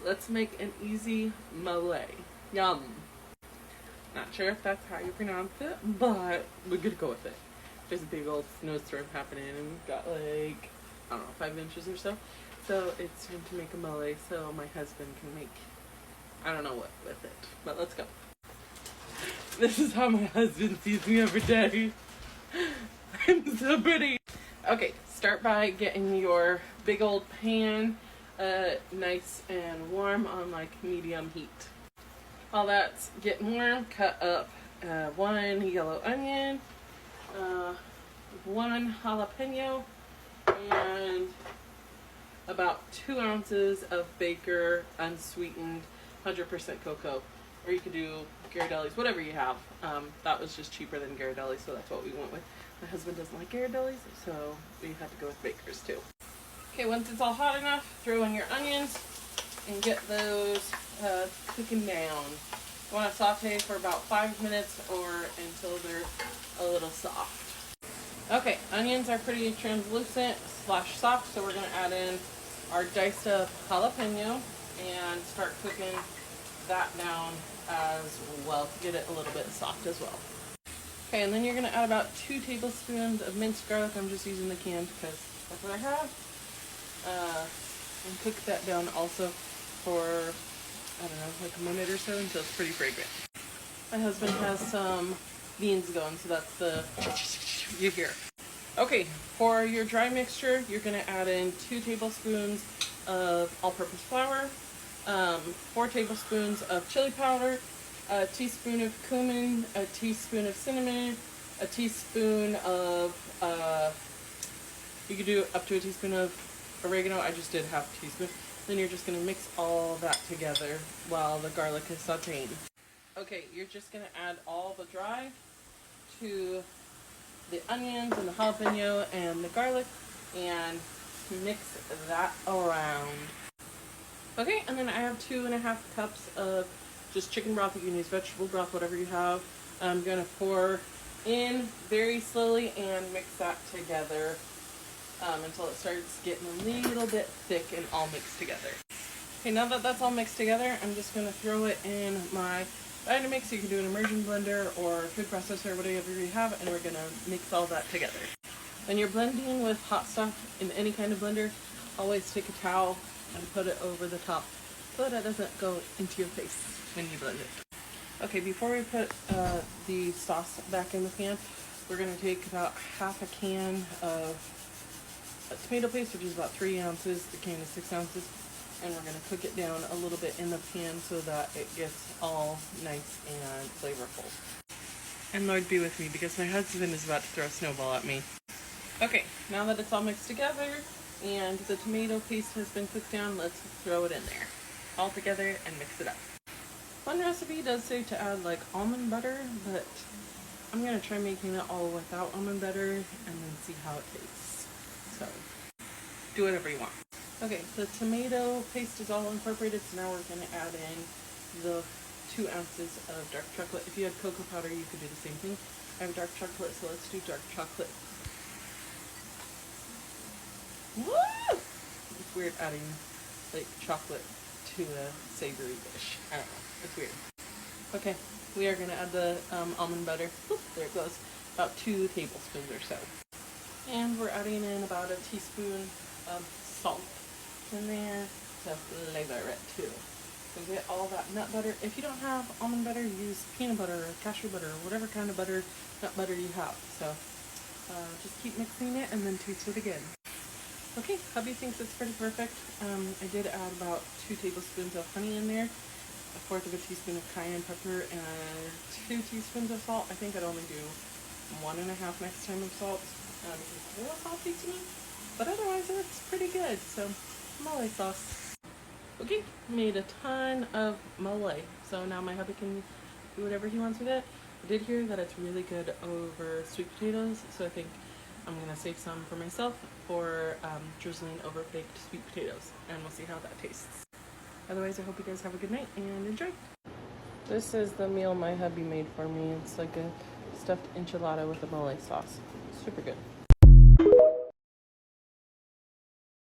let's make an easy Molé. Yum. Not sure if that's how you pronounce it, but we're gonna go with it. There's a big old snowstorm happening, and we've got like, I don't know, 5 inches or so. So it's time to make a Molé so my husband can make, I don't know what with it, but let's go. This is how my husband sees me every day. I'm so pretty. Okay, start by getting your big old pan nice and warm on like medium heat. While that's getting warm, cut up 1 yellow onion, 1 jalapeno, and about 2 ounces of Baker unsweetened 100% cocoa. Or you could do Ghirardelli's, whatever you have. That was just cheaper than Ghirardelli's, so that's what we went with. My husband doesn't like Ghirardelli's, so we had to go with Baker's too. Okay, once it's all hot enough, throw in your onions and get those cooking down. You want to saute for about 5 minutes or until they're a little soft. Okay, onions are pretty translucent / soft, so we're going to add in our diced up jalapeno and start cooking that down as well to get it a little bit soft as well. Okay, and then you're going to add about 2 tablespoons of minced garlic. I'm just using the can because that's what I have. And cook that down also for, I don't know, like a minute or so until it's pretty fragrant. My husband has some beans going, so that's the you hear. Okay, for your dry mixture, you're going to add in 2 tablespoons of all-purpose flour, 4 tablespoons of chili powder, a teaspoon of cumin, a teaspoon of cinnamon, a teaspoon of, you could do up to a teaspoon of oregano. I just did half a teaspoon. Then you're just going to mix all that together while the garlic is sauteing. Okay, you're just going to add all the dry to the onions and the jalapeno and the garlic and mix that around. Okay, and then I have 2.5 cups of just chicken broth. You can use vegetable broth, whatever you have. I'm going to pour in very slowly and mix that together until it starts getting a little bit thick and all mixed together. Okay, now that that's all mixed together, I'm just going to throw it in my Vitamix. You can do an immersion blender or food processor, whatever you have, and we're going to mix all that together. When you're blending with hot stuff in any kind of blender, always take a towel and put it over the top so that it doesn't go into your face when you blend it. Okay, before we put the sauce back in the pan, we're going to take about half a can of tomato paste, which is about 3 ounces. The can is 6 ounces. And we're going to cook it down a little bit in the pan so that it gets all nice and flavorful. And Lord be with me because my husband is about to throw a snowball at me. Okay, now that it's all mixed together and the tomato paste has been cooked down, let's throw it in there all together and mix it up. One recipe does say to add like almond butter, but I'm going to try making it all without almond butter and then see how it tastes. So, do whatever you want. Okay, the tomato paste is all incorporated, so now we're going to add in the 2 ounces of dark chocolate. If you had cocoa powder, you could do the same thing. I have dark chocolate, so let's do dark chocolate. Woo! It's weird adding like chocolate to a savory dish. I don't know. It's weird. Okay, we are going to add the almond butter. Oop, there it goes. About 2 tablespoons or so. And we're adding in about a teaspoon of salt in there to flavor it too. So get all that nut butter. If you don't have almond butter, use peanut butter or cashew butter or whatever kind of butter, nut butter you have. So just keep mixing it and then taste it again. Okay, hubby thinks it's pretty perfect. I did add about 2 tablespoons of honey in there, 1/4 of a teaspoon of cayenne pepper, and 2 teaspoons of salt. I think I'd only do 1.5 next time of salt. It's a little salty to me, but otherwise it's pretty good. So, Molé sauce. Okay, made a ton of Molé. So now my hubby can do whatever he wants with it. I did hear that it's really good over sweet potatoes, so I think I'm going to save some for myself for drizzling over baked sweet potatoes, and we'll see how that tastes. Otherwise, I hope you guys have a good night and enjoy. This is the meal my hubby made for me. It's like a stuffed enchilada with a Molé sauce. Super good.